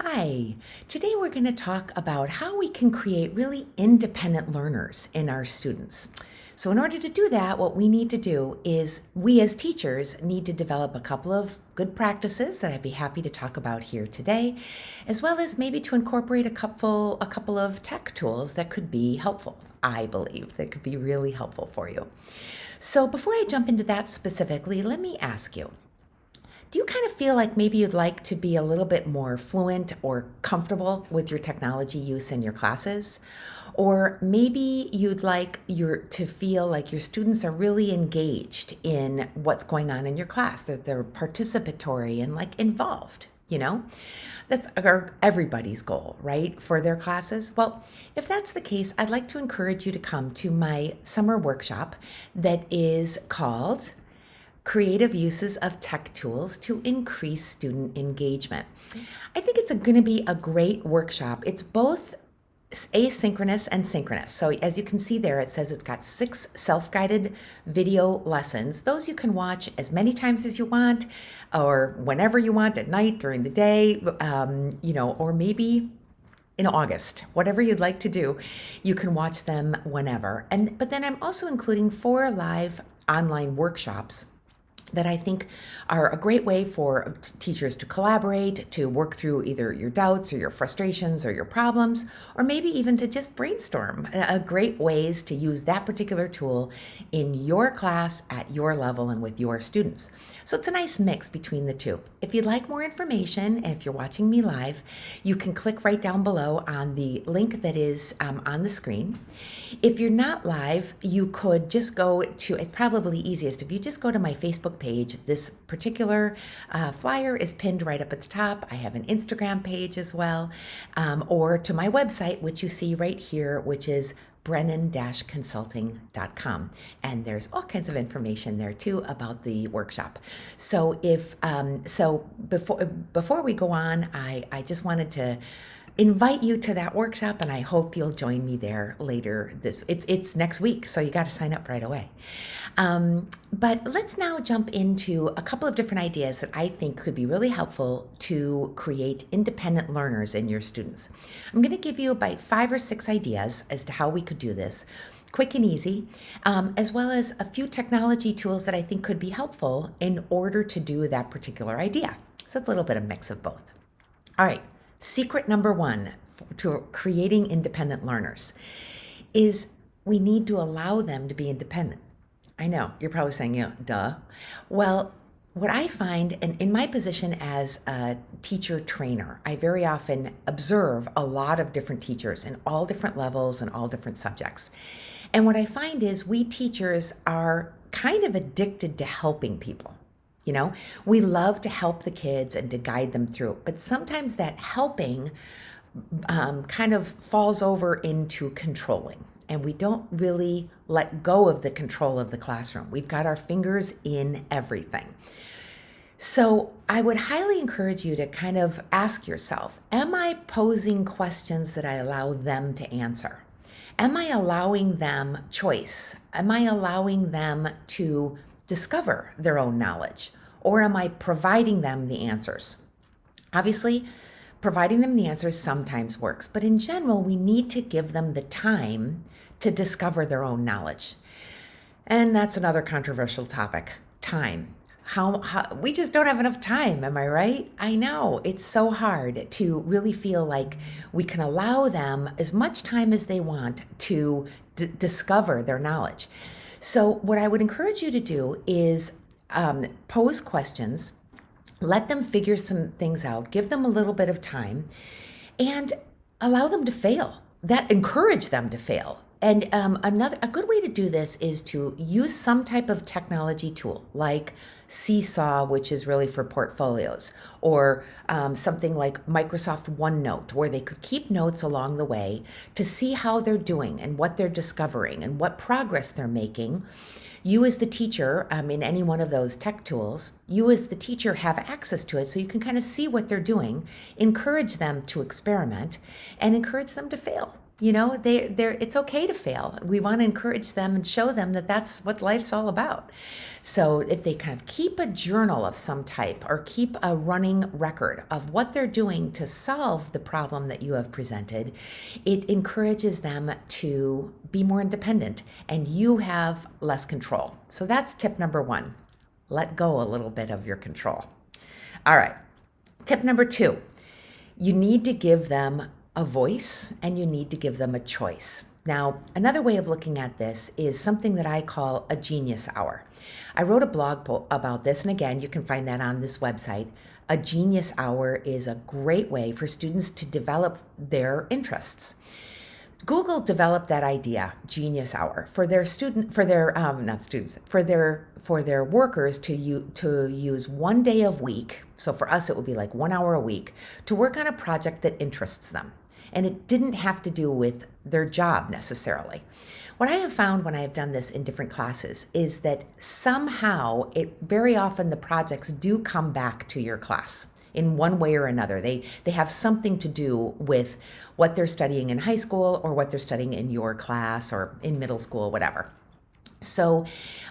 Hi, today we're going to talk about how we can create really independent learners in our students. So, in order to do that, what we need to do is we as teachers need to develop a couple of good practices that I'd be happy to talk about here today, as well as maybe to incorporate a couple of tech tools that could be helpful. I believe that could be really helpful for you. So, before I jump into that specifically, let me ask you, do you kind of feel like maybe you'd like to be a little bit more fluent or comfortable with your technology use in your classes? Or maybe you'd like to feel like your students are really engaged in what's going on in your class, that they're participatory and like involved, you know? That's everybody's goal, right, for their classes. Well, if that's the case, I'd like to encourage you to come to my summer workshop that is called Creative Uses of Tech Tools to Increase Student Engagement. I think it's going to be a great workshop. It's both asynchronous and synchronous. So as you can see there, it says it's got 6 self-guided video lessons. Those you can watch as many times as you want, or whenever you want, at night, during the day, or maybe in August, whatever you'd like to do, you can watch them whenever. But then I'm also including 4 live online workshops that I think are a great way for teachers to collaborate, to work through either your doubts or your frustrations or your problems, or maybe even to just brainstorm great ways to use that particular tool in your class at your level and with your students. So it's a nice mix between the two. If you'd like more information, and if you're watching me live, you can click right down below on the link that is on the screen. If you're not live, you could just go to, it's probably easiest if you just go to my Facebook page. This particular flyer is pinned right up at the top. I have an Instagram page as well, or to my website, which you see right here, which is brennan-consulting.com. And there's all kinds of information there too about the workshop. So before we go on, I just wanted to invite you to that workshop, and I hope you'll join me there later. It's next week, so you got to sign up right away. But let's now jump into a couple of different ideas that I think could be really helpful to create independent learners in your students. I'm going to give you about 5 or 6 ideas as to how we could do this, quick and easy, as well as a few technology tools that I think could be helpful in order to do that particular idea. So it's a little bit of a mix of both. All right. Secret number 1 to creating independent learners is we need to allow them to be independent. I know, you're probably saying, yeah, duh. Well, what I find, and in my position as a teacher trainer, I very often observe a lot of different teachers in all different levels and all different subjects. And what I find is we teachers are kind of addicted to helping people. We love to help the kids and to guide them through, but sometimes that helping kind of falls over into controlling, and we don't really let go of the control of the classroom. We've got our fingers in everything. So I would highly encourage you to kind of ask yourself, am I posing questions that I allow them to answer? Am I allowing them choice? Am I allowing them to discover their own knowledge? Or am I providing them the answers? Obviously, providing them the answers sometimes works, but in general, we need to give them the time to discover their own knowledge. And that's another controversial topic, time. How we just don't have enough time, am I right? I know, it's so hard to really feel like we can allow them as much time as they want to discover their knowledge. So what I would encourage you to do is pose questions, let them figure some things out, give them a little bit of time, and allow them to fail. Encourage them to fail. And a good way to do this is to use some type of technology tool like Seesaw, which is really for portfolios, or something like Microsoft OneNote, where they could keep notes along the way to see how they're doing and what they're discovering and what progress they're making. You as the teacher, in any one of those tech tools, you as the teacher have access to it, so you can kind of see what they're doing, encourage them to experiment, and encourage them to fail. It's okay to fail. We want to encourage them and show them that that's what life's all about. So if they kind of keep a journal of some type or keep a running record of what they're doing to solve the problem that you have presented, it encourages them to be more independent and you have less control. So that's tip number 1. Let go a little bit of your control. All right. Tip number 2, you need to give them a voice and you need to give them a choice. Now, another way of looking at this is something that I call a genius hour. I wrote a blog about this, and again, you can find that on this website. A genius hour is a great way for students to develop their interests. Google developed that idea, Genius Hour, for their workers to use one day a week. So for us, it would be like 1 hour a week to work on a project that interests them. And it didn't have to do with their job necessarily. What I have found when I have done this in different classes is that somehow very often the projects do come back to your class in one way or another. They have something to do with what they're studying in high school or what they're studying in your class or in middle school, whatever. So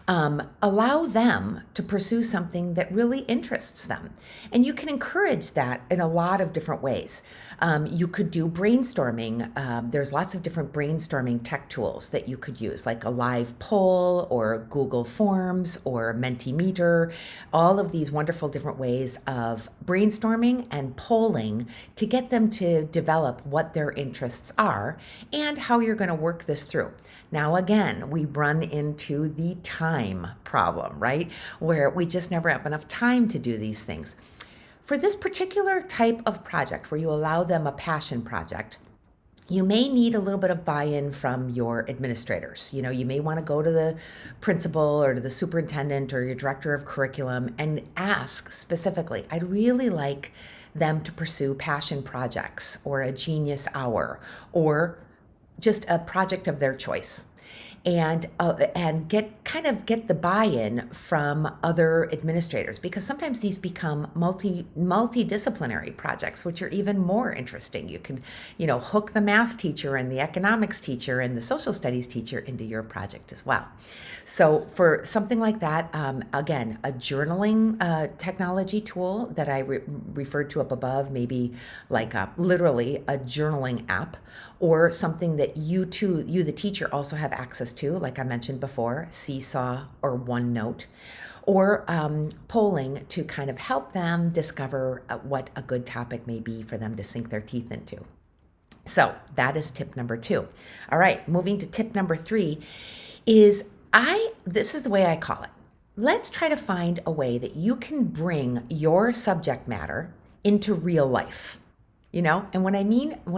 allow them to pursue something that really interests them. And you can encourage that in a lot of different ways. You could do brainstorming. There's lots of different brainstorming tech tools that you could use, like a live poll or Google Forms or Mentimeter, all of these wonderful different ways of brainstorming and polling to get them to develop what their interests are and how you're going to work this through. Now, again, we run into the time problem, right? Where we just never have enough time to do these things. For this particular type of project where you allow them a passion project, you may need a little bit of buy-in from your administrators. You may want to go to the principal or to the superintendent or your director of curriculum and ask specifically, I'd really like them to pursue passion projects or a genius hour or just a project of their choice, and get the buy-in from other administrators, because sometimes these become multidisciplinary projects, which are even more interesting. You can, hook the math teacher and the economics teacher and the social studies teacher into your project as well. So for something like that, again, a journaling technology tool that I referred to up above, maybe like literally a journaling app, or something that you the teacher, also have access to, like I mentioned before, Seesaw or OneNote, or polling to kind of help them discover what a good topic may be for them to sink their teeth into. So that is tip number 2. All right, moving to tip number 3 is this is the way I call it. Let's try to find a way that you can bring your subject matter into real life. And when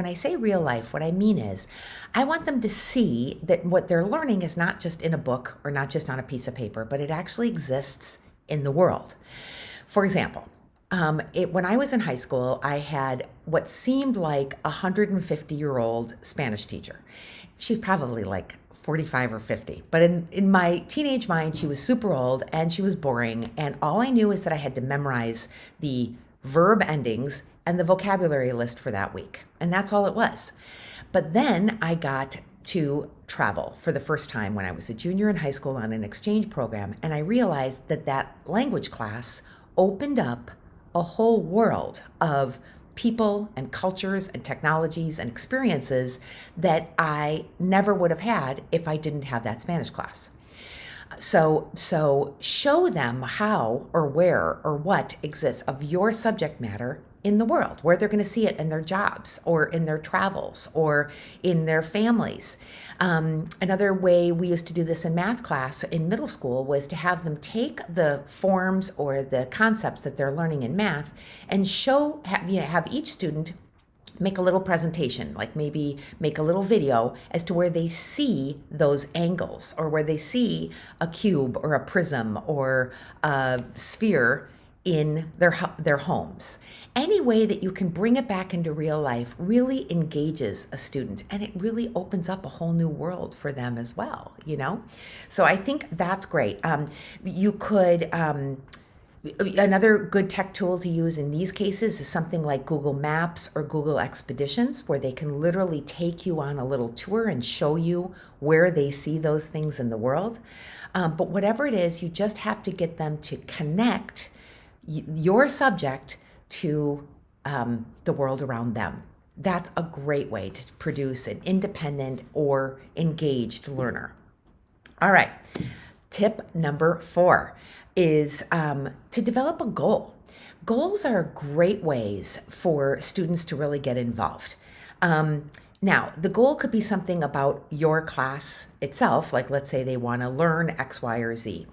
I say real life, what I mean is I want them to see that what they're learning is not just in a book or not just on a piece of paper, but it actually exists in the world. For example, when I was in high school, I had what seemed like a 150-year-old Spanish teacher. She's probably like 45 or 50. But in my teenage mind, she was super old and she was boring. And all I knew is that I had to memorize the verb endings and the vocabulary list for that week. And that's all it was. But then I got to travel for the first time when I was a junior in high school on an exchange program. And I realized that language class opened up a whole world of people and cultures and technologies and experiences that I never would have had if I didn't have that Spanish class. So show them how or where or what exists of your subject matter in the world, where they're going to see it in their jobs or in their travels or in their families. Another way we used to do this in math class in middle school was to have them take the forms or the concepts that they're learning in math and have each student make a little presentation, like maybe make a little video as to where they see those angles or where they see a cube or a prism or a sphere in their homes. Any way that you can bring it back into real life really engages a student, and it really opens up a whole new world for them as well, So I think that's great. You could Another good tech tool to use in these cases is something like Google Maps or Google Expeditions, where they can literally take you on a little tour and show you where they see those things in the world. But whatever it is, you just have to get them to connect your subject to the world around them. That's a great way to produce an independent or engaged learner. All right. Tip number 4 is to develop a goal. Goals are great ways for students to really get involved. Now, the goal could be something about your class itself, like let's say they want to learn X, Y, or Z.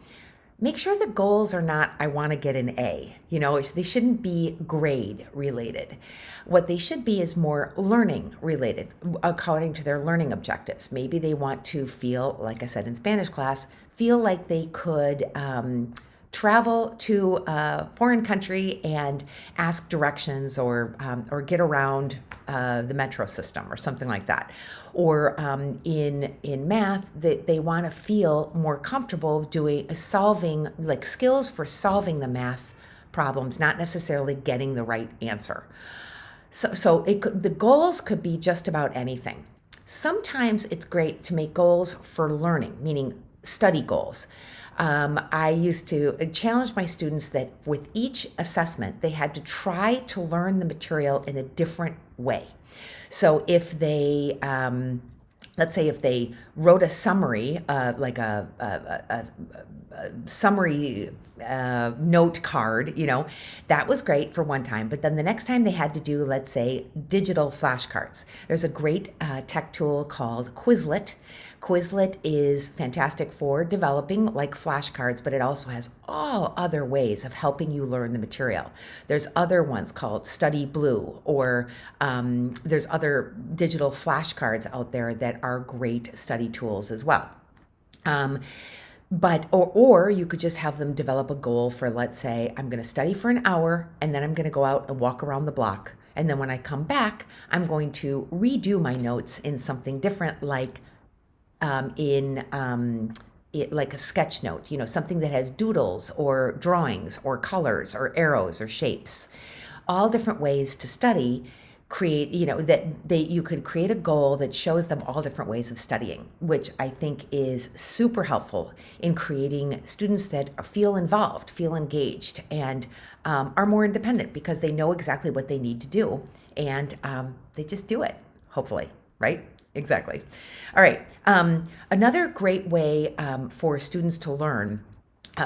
Make sure the goals are not, I want to get an A. They shouldn't be grade related. What they should be is more learning related, according to their learning objectives. Maybe they want to feel, like I said in Spanish class, feel like they could travel to a foreign country and ask directions or get around the metro system or something like that. Or in math, they want to feel more comfortable solving, like skills for solving the math problems, not necessarily getting the right answer. So the goals could be just about anything. Sometimes it's great to make goals for learning, meaning study goals. I used to challenge my students that with each assessment, they had to try to learn the material in a different way. So if they, let's say if they wrote a summary, like a summary note card, that was great for one time. But then the next time they had to do, let's say, digital flashcards. There's a great tech tool called Quizlet. Quizlet is fantastic for developing like flashcards, but it also has all other ways of helping you learn the material. There's other ones called Study Blue, or there's other digital flashcards out there that are great study tools as well. Or you could just have them develop a goal for, let's say, I'm going to study for an hour and then I'm going to go out and walk around the block. And then when I come back, I'm going to redo my notes in something different, like like a sketch note, something that has doodles or drawings or colors or arrows or shapes. All different ways to study. You could create a goal that shows them all different ways of studying, which I think is super helpful in creating students that feel involved, feel engaged, and are more independent because they know exactly what they need to do, and they just do it, hopefully, right? Exactly. All right. Another great way for students to learn,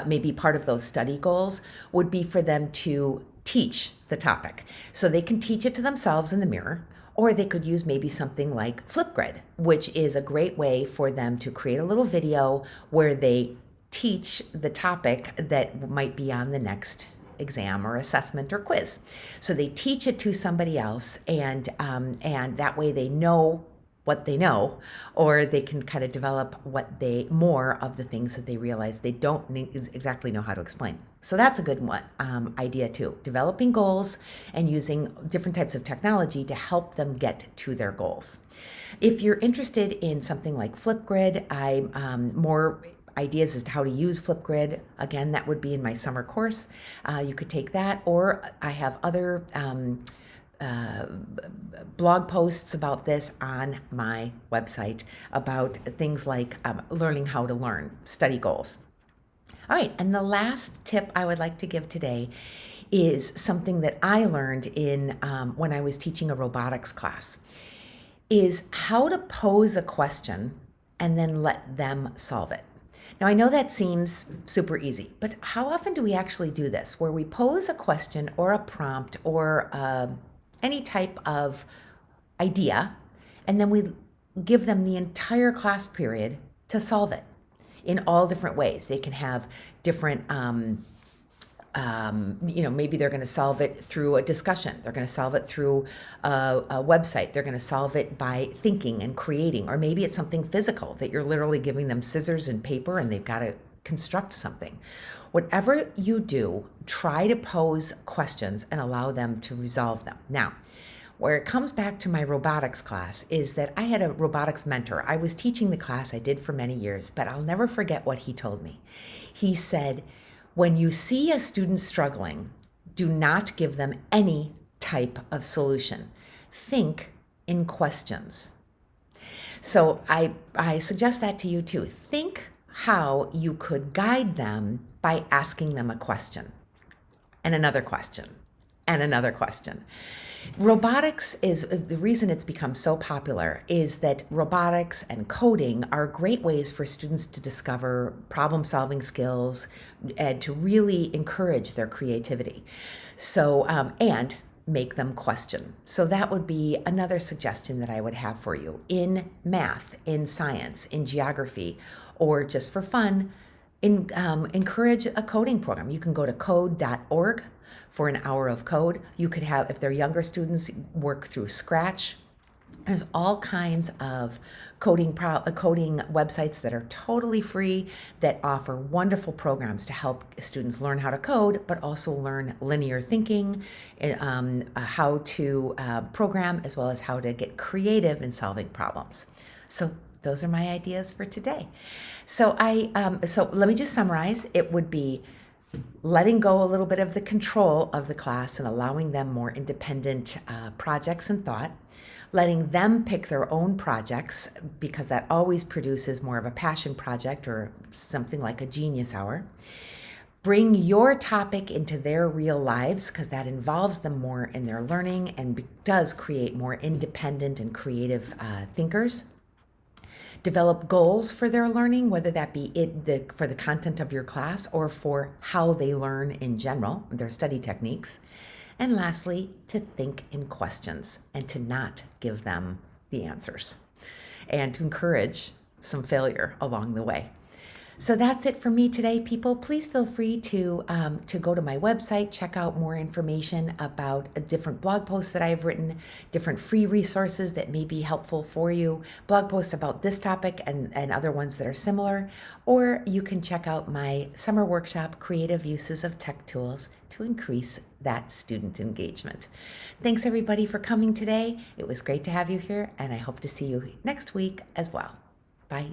maybe part of those study goals, would be for them to teach the topic. So they can teach it to themselves in the mirror, or they could use maybe something like Flipgrid, which is a great way for them to create a little video where they teach the topic that might be on the next exam or assessment or quiz. So they teach it to somebody else, and that way they know what they know, or they can kind of develop more of the things that they realize they don't exactly know how to explain. So that's a good one, idea too. Developing goals and using different types of technology to help them get to their goals. If you're interested in something like Flipgrid, more ideas as to how to use Flipgrid, again, that would be in my summer course. You could take that, or I have other blog posts about this on my website about things like learning how to learn, study goals. All right, and the last tip I would like to give today is something that I learned when I was teaching a robotics class, is how to pose a question and then let them solve it. Now, I know that seems super easy, but how often do we actually do this, where we pose a question or a prompt or any type of idea, and then we give them the entire class period to solve it in all different ways? They can have different, maybe they're going to solve it through a discussion. They're going to solve it through a website. They're going to solve it by thinking and creating, or maybe it's something physical that you're literally giving them scissors and paper and they've got to construct something. Whatever you do, try to pose questions and allow them to resolve them. Now, where it comes back to my robotics class is that I had a robotics mentor. I was teaching the class I did for many years, but I'll never forget what he told me. He said, When you see a student struggling, do not give them any type of solution. Think in questions. So I suggest that to you too. Think how you could guide them by asking them a question and another question and another question. Robotics is the reason it's become so popular is that robotics and coding are great ways for students to discover problem-solving skills and to really encourage their creativity. So, and make them question. So that would be another suggestion that I would have for you in math, in science, in geography, or just for fun, encourage a coding program. You can go to code.org for an hour of code. You could have, if they're younger students, work through Scratch. There's all kinds of coding websites that are totally free that offer wonderful programs to help students learn how to code, but also learn linear thinking, how to program, as well as how to get creative in solving problems. So those are my ideas for today. So so let me just summarize. It would be letting go a little bit of the control of the class and allowing them more independent projects and thought, letting them pick their own projects because that always produces more of a passion project or something like a genius hour. Bring your topic into their real lives because that involves them more in their learning and does create more independent and creative thinkers. Develop goals for their learning, whether that be for the content of your class or for how they learn in general, their study techniques. And lastly, to think in questions and to not give them the answers and to encourage some failure along the way. So that's it for me today, people. Please feel free to go to my website, check out more information about different blog posts that I've written, different free resources that may be helpful for you, blog posts about this topic and other ones that are similar, or you can check out my summer workshop, Creative Uses of Tech Tools to Increase that Student Engagement. Thanks everybody for coming today. It was great to have you here, and I hope to see you next week as well. Bye.